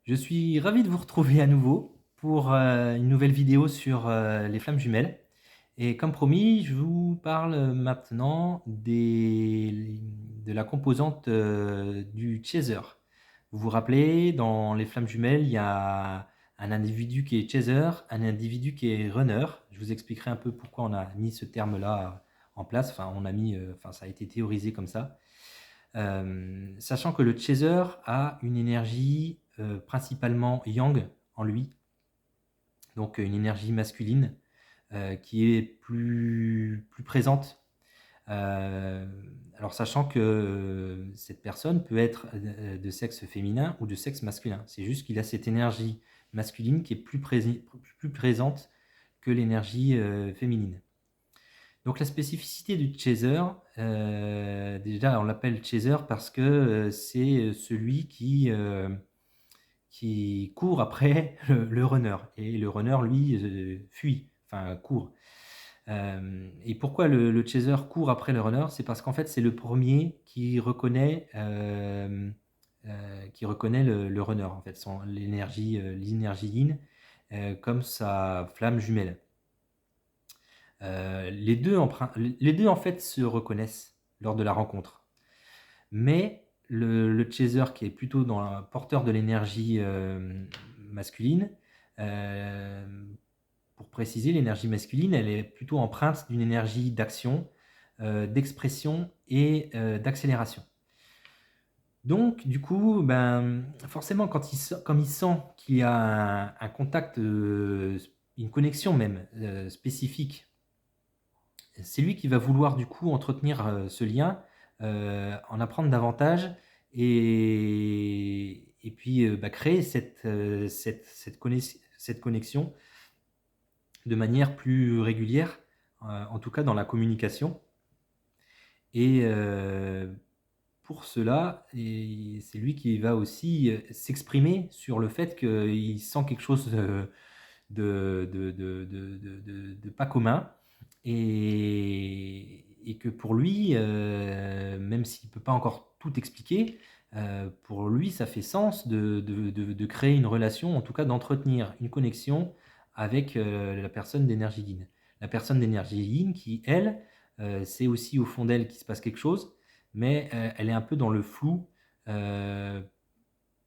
Je suis ravi de vous retrouver à nouveau pour une nouvelle vidéo sur les flammes jumelles. Et comme promis, je vous parle maintenant de la composante du chaser. Vous vous rappelez, dans les flammes jumelles, il y a un individu qui est chaser, un individu qui est runner. Je vous expliquerai un peu pourquoi on a mis ce terme-là en place. Enfin, ça a été théorisé comme ça. Sachant que le chaser a une énergie principalement yang en lui, donc une énergie masculine qui est plus présente. Euh, alors sachant que cette personne peut être de sexe féminin ou de sexe masculin. C'est juste qu'il a cette énergie masculine qui est plus présente que l'énergie féminine. Donc la spécificité du chaser, déjà on l'appelle chaser parce que c'est celui qui court après le runner. Et le runner, lui, fuit, enfin court. Et pourquoi le chaser court après le runner? C'est parce qu'en fait c'est le premier qui reconnaît le runner, en fait, l'énergie yin comme sa flamme jumelle. Les deux, en fait, se reconnaissent lors de la rencontre. Mais le chaser, qui est plutôt porteur de l'énergie masculine, euh, pour préciser, l'énergie masculine, elle est plutôt empreinte d'une énergie d'action, d'expression et d'accélération. Donc, du coup, ben, forcément, comme il sent qu'il y a un contact, une connexion même spécifique, c'est lui qui va vouloir du coup entretenir ce lien, en apprendre davantage et puis bah, créer cette connexion de manière plus régulière, en tout cas dans la communication. Et pour cela, c'est lui qui va aussi s'exprimer sur le fait qu'il sent quelque chose de pas commun et que pour lui, même s'il ne peut pas encore tout expliquer, pour lui, ça fait sens de créer une relation, en tout cas d'entretenir une connexion avec la personne d'énergie yin. La personne d'énergie yin qui, elle, c'est aussi au fond d'elle qu'il se passe quelque chose, mais elle est un peu dans le flou, euh,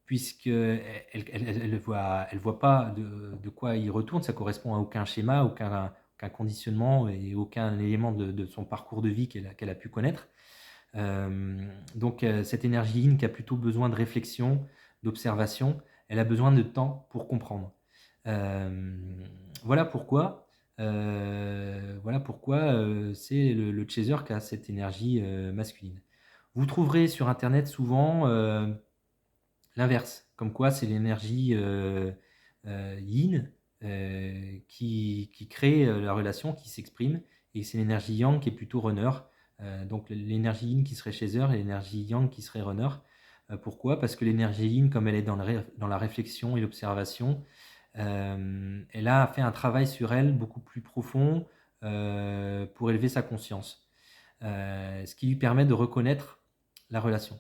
puisque elle voit pas de quoi il retourne, ça correspond à aucun schéma, aucun conditionnement et aucun élément de son parcours de vie qu'elle a pu connaître. Donc cette énergie yin qui a plutôt besoin de réflexion, d'observation, elle a besoin de temps pour comprendre. Euh, voilà pourquoi, c'est le chaser qui a cette énergie masculine. Vous trouverez sur Internet souvent l'inverse, comme quoi c'est l'énergie yin qui crée la relation, qui s'exprime, et c'est l'énergie yang qui est plutôt runner. Donc l'énergie yin qui serait chaser et l'énergie yang qui serait runner. Pourquoi? Parce que l'énergie yin, comme elle est dans la réflexion et l'observation, elle a fait un travail sur elle beaucoup plus profond pour élever sa conscience, ce qui lui permet de reconnaître la relation.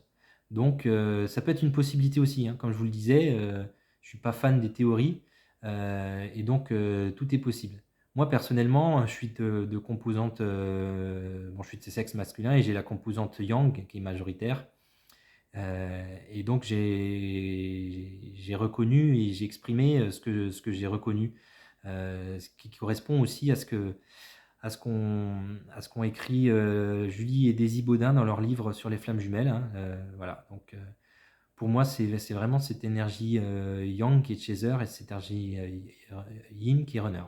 Donc, ça peut être une possibilité aussi, hein. Comme je vous le disais, je ne suis pas fan des théories, et donc tout est possible. Moi, personnellement, je suis de composante, bon, je suis de sexe masculin et j'ai la composante yang qui est majoritaire. Et donc, j'ai reconnu et j'ai exprimé ce que j'ai reconnu, ce qui correspond aussi à ce qu'ont écrit Julie et Daisy Baudin dans leur livre sur les flammes jumelles, hein. Voilà, donc pour moi, c'est vraiment cette énergie yang qui est chaser et cette énergie yin qui est runner.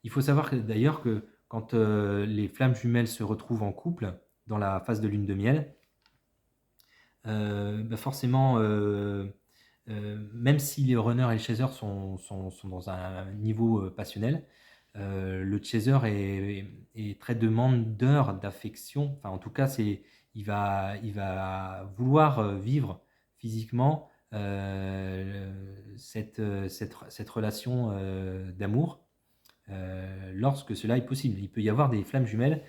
Il faut savoir d'ailleurs que quand les flammes jumelles se retrouvent en couple dans la phase de lune de miel, bah forcément, même si les runners et les chasers sont dans un niveau passionnel, le chaser est très demandeur d'affection. Enfin, en tout cas, il va vouloir vivre physiquement cette relation d'amour lorsque cela est possible. Il peut y avoir des flammes jumelles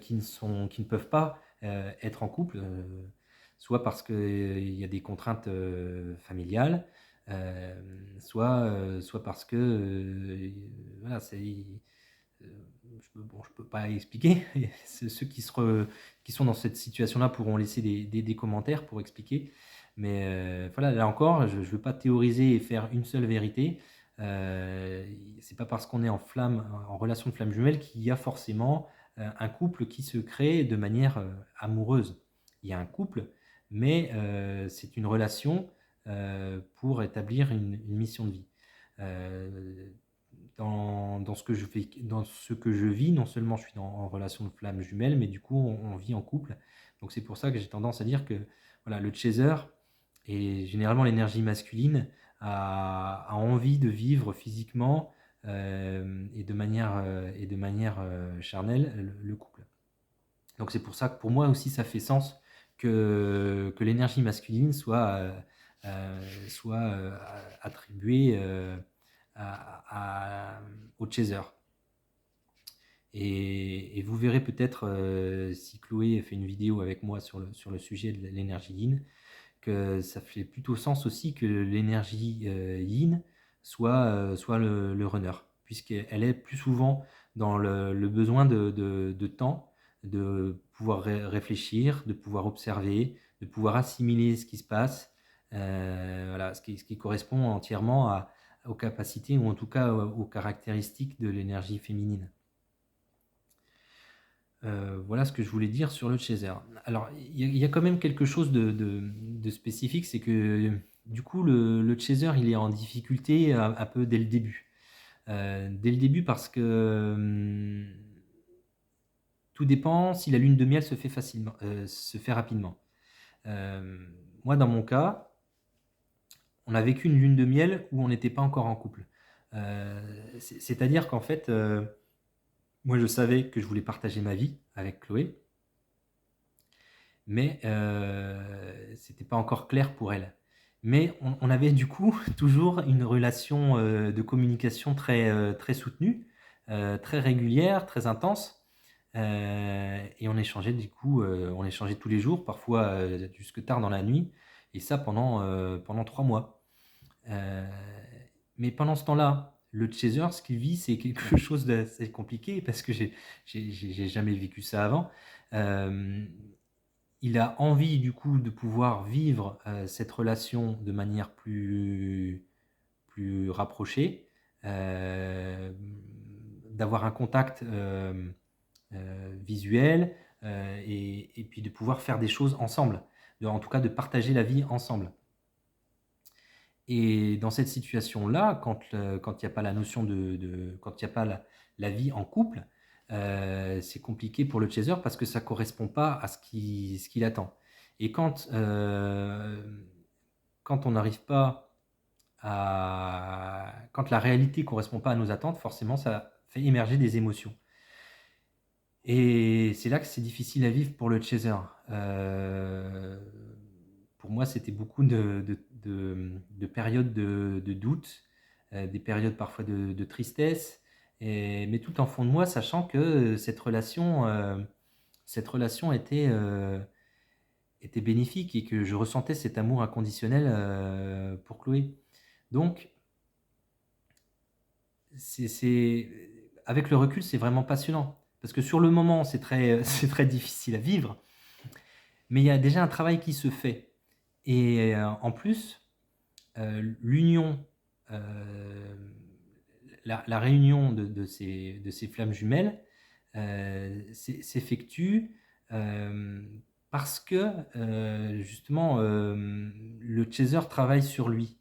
qui ne peuvent pas être en couple, soit parce qu'il y a des contraintes familiales, soit parce que, voilà, je peux pas expliquer. Ceux qui sont dans cette situation-là pourront laisser des commentaires pour expliquer. Mais voilà, là encore, je ne veux pas théoriser et faire une seule vérité. C'est pas parce qu'on est en relation de flamme jumelle qu'il y a forcément un couple qui se crée de manière amoureuse. Il y a un couple, mais c'est une relation pour établir une mission de vie. Euh, dans ce que je vis, non seulement je suis en relation de flamme jumelle, mais du coup on vit en couple. Donc c'est pour ça que j'ai tendance à dire que voilà, le chaser et généralement l'énergie masculine a envie de vivre physiquement et de manière charnelle le couple. Donc c'est pour ça que pour moi aussi ça fait sens que l'énergie masculine soit attribuée au chaser. Et vous verrez peut-être, si Chloé fait une vidéo avec moi sur le sujet de l'énergie yin, que ça fait plutôt sens aussi que l'énergie yin soit le runner, puisqu'elle est plus souvent dans le besoin de temps, de pouvoir réfléchir, de pouvoir observer, de pouvoir assimiler ce qui se passe, voilà, ce qui correspond entièrement aux capacités ou en tout cas aux caractéristiques de l'énergie féminine. Voilà ce que je voulais dire sur le chaser. Alors, il y a quand même quelque chose de spécifique, c'est que du coup, le chaser, il est en difficulté un peu dès le début. Dès le début parce que tout dépend si la lune de miel se fait rapidement. Moi, dans mon cas, on a vécu une lune de miel où on n'était pas encore en couple. C'est-à-dire qu'en fait, moi, je savais que je voulais partager ma vie avec Chloé, mais c'était pas encore clair pour elle. Mais on avait du coup toujours une relation de communication très soutenue, très régulière, très intense. Et on échangeait du coup, on échangeait tous les jours, parfois jusque tard dans la nuit, et ça pendant 3 mois. Euh, mais pendant ce temps-là, le chaser, ce qu'il vit, c'est quelque chose d'assez compliqué parce que j'ai jamais vécu ça avant. Euh, il a envie du coup de pouvoir vivre cette relation de manière plus rapprochée, euh, d'avoir un contact visuel et puis de pouvoir faire des choses ensemble, en tout cas de partager la vie ensemble. Et dans cette situation-là, quand il n'y a pas la notion quand il n'y a pas la vie en couple, c'est compliqué pour le chaser parce que ça ne correspond pas à ce qu'il attend. Et quand on n'arrive pas quand la réalité ne correspond pas à nos attentes, forcément, ça fait émerger des émotions. Et c'est là que c'est difficile à vivre pour le chaser. Pour moi, c'était beaucoup de périodes de doute, des périodes parfois de tristesse, mais tout en fond de moi, sachant que cette relation était bénéfique et que je ressentais cet amour inconditionnel pour Chloé. Donc, avec le recul, c'est vraiment passionnant. Parce que sur le moment, c'est très difficile à vivre, mais il y a déjà un travail qui se fait. Et en plus, l'union, euh, la réunion de ces flammes jumelles s'effectue euh, parce que justement le chaser travaille sur lui.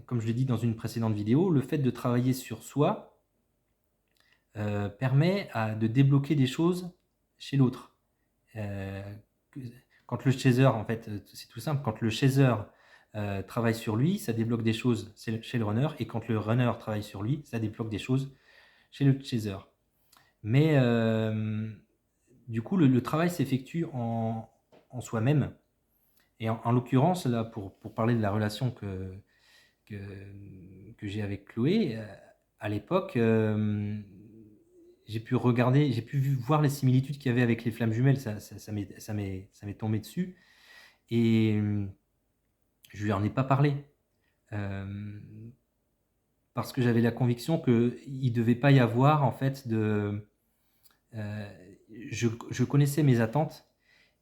Comme je l'ai dit dans une précédente vidéo, le fait de travailler sur soi permet de débloquer des choses chez l'autre. Euh, Quand le chaser, en fait, c'est tout simple, quand le chaser travaille sur lui, ça débloque des choses chez le runner, et quand le runner travaille sur lui, ça débloque des choses chez le chaser. Mais du coup, le travail s'effectue en soi-même. Et en l'occurrence, là, pour parler de la relation que, que j'ai avec Chloé, à l'époque, j'ai pu voir les similitudes qu'il y avait avec les flammes jumelles, ça m'est tombé dessus. Et je lui en ai pas parlé. hem, parce que j'avais la conviction qu'il devait pas y avoir en fait heu, je connaissais mes attentes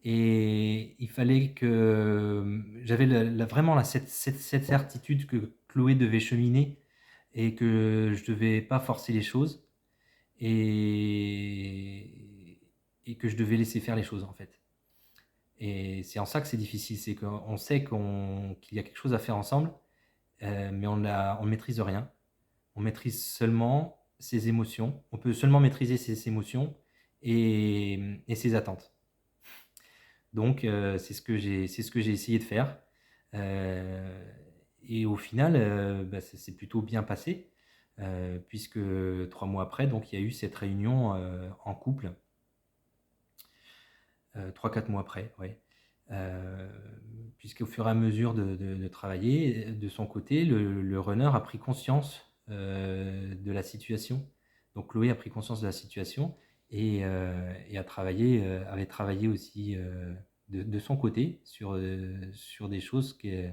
et il fallait que, j'avais vraiment cette certitude que Chloé devait cheminer et que je devais pas forcer les choses et et que je devais laisser faire les choses, en fait. Et c'est en ça que c'est difficile, c'est qu'on sait qu'il y a quelque chose à faire ensemble, mais on maîtrise rien. On maîtrise seulement ses émotions. On peut seulement maîtriser ses émotions et ses attentes. Donc c'est ce que j'ai essayé de faire, heu et au final, bah, ça s'est plutôt bien passé, puisque 3 mois après, donc il y a eu cette réunion, en couple, 3-4 mois après, ouais. Heu, Puisqu'au fur et à mesure de travailler, de son côté, le runner a pris conscience, de la situation. Donc Chloé a pris conscience de la situation et avait travaillé aussi, de son côté sur des choses qui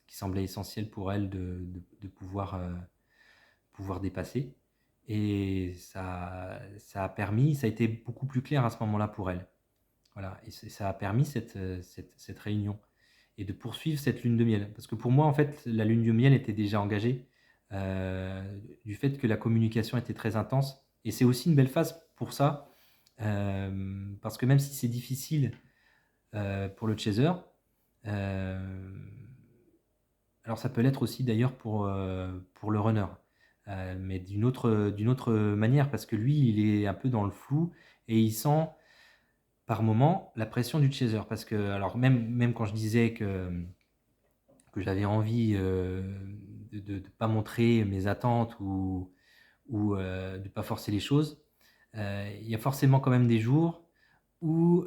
semblaient essentielles pour elle de pouvoir dépasser et ça a été beaucoup plus clair à ce moment-là pour elle. Voilà et ça a permis cette réunion et de poursuivre cette lune de miel. Parce que pour moi, en fait, la lune de miel était déjà engagée, du fait que la communication était très intense et c'est aussi une belle phase pour ça, parce que même si c'est difficile, pour le chaser, hem, alors ça peut l'être aussi d'ailleurs pour le runner, mais d'une autre manière parce que lui, il est un peu dans le flou et il sent par moment, la pression du chaser parce que alors même quand je disais que j'avais envie, de pas montrer mes attentes ou de pas forcer les choses, il y a forcément quand même des jours où,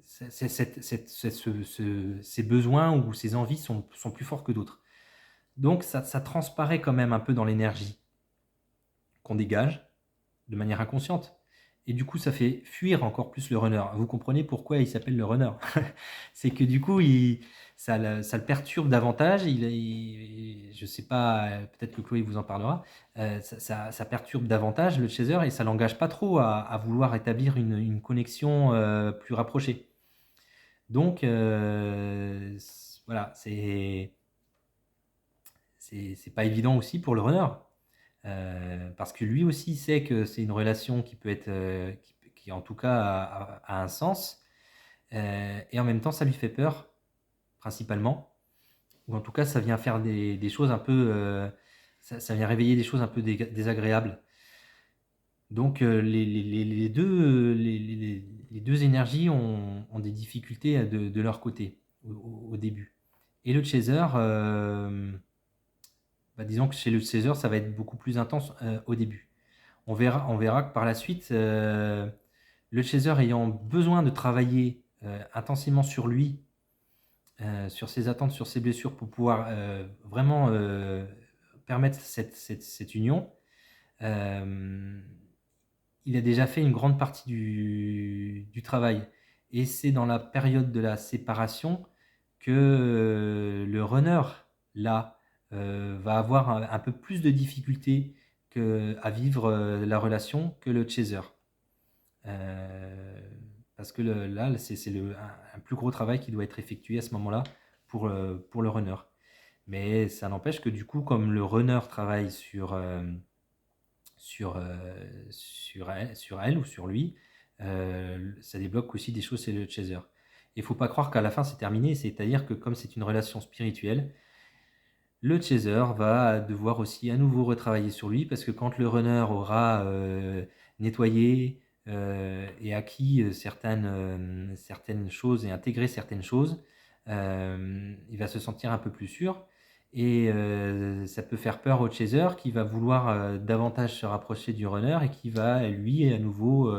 ces besoins ou ces envies sont plus forts que d'autres. Donc ça transparaît quand même un peu dans l'énergie qu'on dégage de manière inconsciente et du coup, ça fait fuir encore plus le runner. Vous comprenez pourquoi il s'appelle le runner? C'est que du coup, ça le perturbe davantage. Je sais pas, peut-être que Chloé vous en parlera, ça perturbe davantage le chaser et ça l'engage pas trop à vouloir établir une connexion, plus rapprochée. Donc voilà, c'est pas évident aussi pour le runner. Parce que lui aussi sait que c'est une relation qui peut être, qui en tout cas a un sens, et en même temps ça lui fait peur, principalement. Ou en tout cas ça vient faire des choses un peu, ça vient réveiller des choses un peu désagréables. Donc les 2 les 2 énergies ont des difficultés, de leur côté, au début. Et le chaser, bah, disons que chez le chaser, ça va être beaucoup plus intense, au début. On verra que par la suite, le chaser ayant besoin de travailler, intensément sur lui, sur ses attentes, sur ses blessures pour pouvoir, vraiment, permettre cette union, hem, il a déjà fait une grande partie du travail et c'est dans la période de la séparation que, le runner, là, va avoir un peu plus de difficultés à vivre, la relation que le chaser. Parce que là, c'est un plus gros travail qui doit être effectué à ce moment-là pour le runner. Mais ça n'empêche que du coup, comme le runner travaille sur elle ou sur lui, ça débloque aussi des choses chez le chaser. Il ne faut pas croire qu'à la fin c'est terminé, c'est-à-dire que comme c'est une relation spirituelle, le chaser va devoir aussi à nouveau retravailler sur lui parce que quand le runner aura, nettoyé, et acquis, certaines choses et intégré certaines choses, il va se sentir un peu plus sûr et ça peut faire peur au chaser qui va vouloir, davantage se rapprocher du runner et qui va lui à nouveau,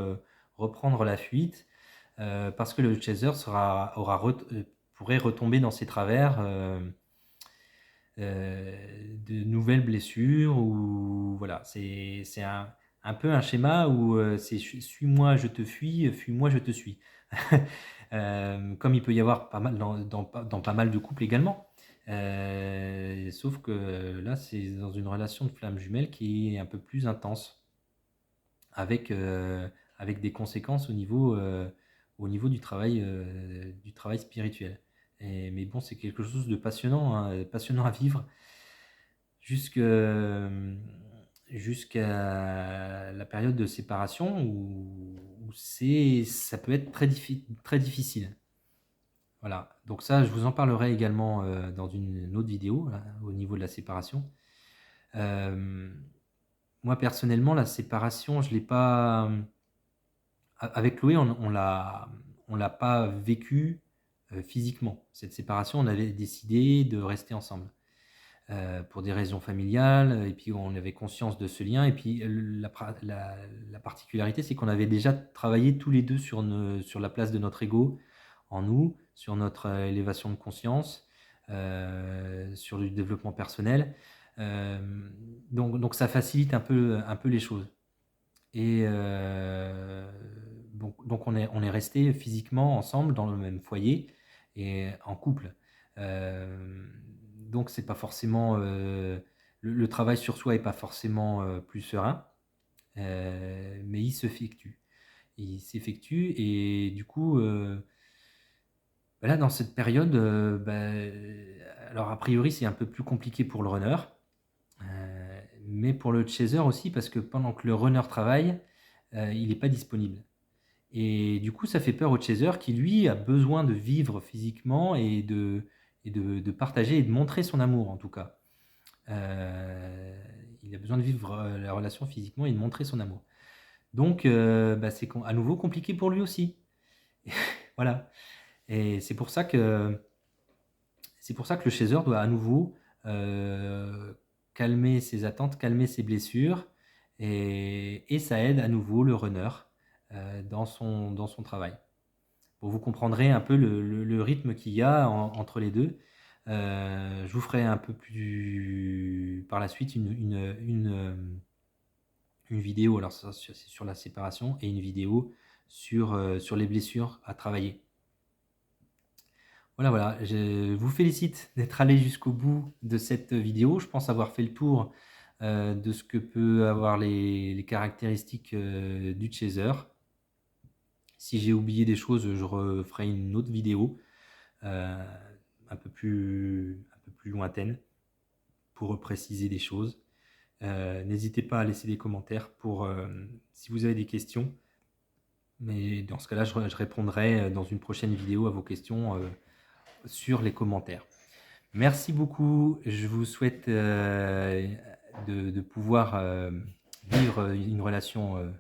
reprendre la fuite, parce que le chaser pourrait retomber dans ses travers, de nouvelles blessures ou voilà, c'est un peu un schéma où, c'est «Suis-moi, je te fuis, fuis-moi, je te suis». Comme il peut y avoir pas mal dans pas mal de couples également. Sauf que là, c'est dans une relation de flamme jumelle qui est un peu plus intense, avec, avec des conséquences au niveau du travail spirituel. Mais bon, c'est quelque chose de passionnant, hein, passionnant à vivre, jusque, jusqu'à la période de séparation où ça peut être très difficile. Voilà, donc ça, je vous en parlerai également dans une autre vidéo, là, au niveau de la séparation. Euh, Moi, personnellement, la séparation, je l'ai pas. Avec Chloé, on l'a pas vécu physiquement. Cette séparation, on avait décidé de rester ensemble pour des raisons familiales, et puis on avait conscience de ce lien. Et puis la particularité, c'est qu'on avait déjà travaillé tous les deux sur la place de notre ego en nous, sur notre élévation de conscience, sur le développement personnel. Euh, donc ça facilite un peu les choses. Et donc on est resté physiquement ensemble dans le même foyer et en couple. Euh, donc c'est pas forcément le travail sur soi est pas forcément plus serein, mais il s'effectue. Il s'effectue et du coup, là dans cette période, alors a priori c'est un peu plus compliqué pour le runner, mais pour le chaser aussi parce que pendant que le runner travaille, il n'est pas disponible. Et du coup, ça fait peur au chaser qui, lui, a besoin de vivre physiquement et de partager et de montrer son amour, en tout cas. Il a besoin de vivre la relation physiquement et de montrer son amour. Donc, c'est à nouveau compliqué pour lui aussi. Voilà. Et c'est pour ça que le chaser doit à nouveau calmer ses attentes, calmer ses blessures, et ça aide à nouveau le runner dans son travail. Bon, vous comprendrez un peu le rythme qu'il y a entre les deux. Je vous ferai un peu plus par la suite une vidéo, alors ça, c'est sur la séparation, et une vidéo sur les blessures à travailler. Voilà, voilà, je vous félicite d'être allé jusqu'au bout de cette vidéo. Je pense avoir fait le tour de ce que peut avoir les caractéristiques du chaser. Si j'ai oublié des choses, je referai une autre vidéo euh, un peu plus lointaine pour préciser des choses. N'hésitez pas à laisser des commentaires si vous avez des questions. Mais dans ce cas-là, je répondrai dans une prochaine vidéo à vos questions sur les commentaires. Merci beaucoup. Je vous souhaite de pouvoir vivre une relation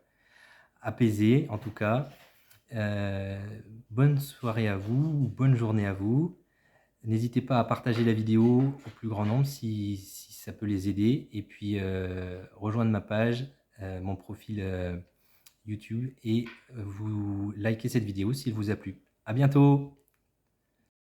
apaisée, en tout cas. Bonne soirée à vous, bonne journée à vous. N'hésitez pas à partager la vidéo au plus grand nombre si ça peut les aider. Et puis rejoindre ma page, mon profil YouTube, et vous likez cette vidéo si elle vous a plu. À bientôt!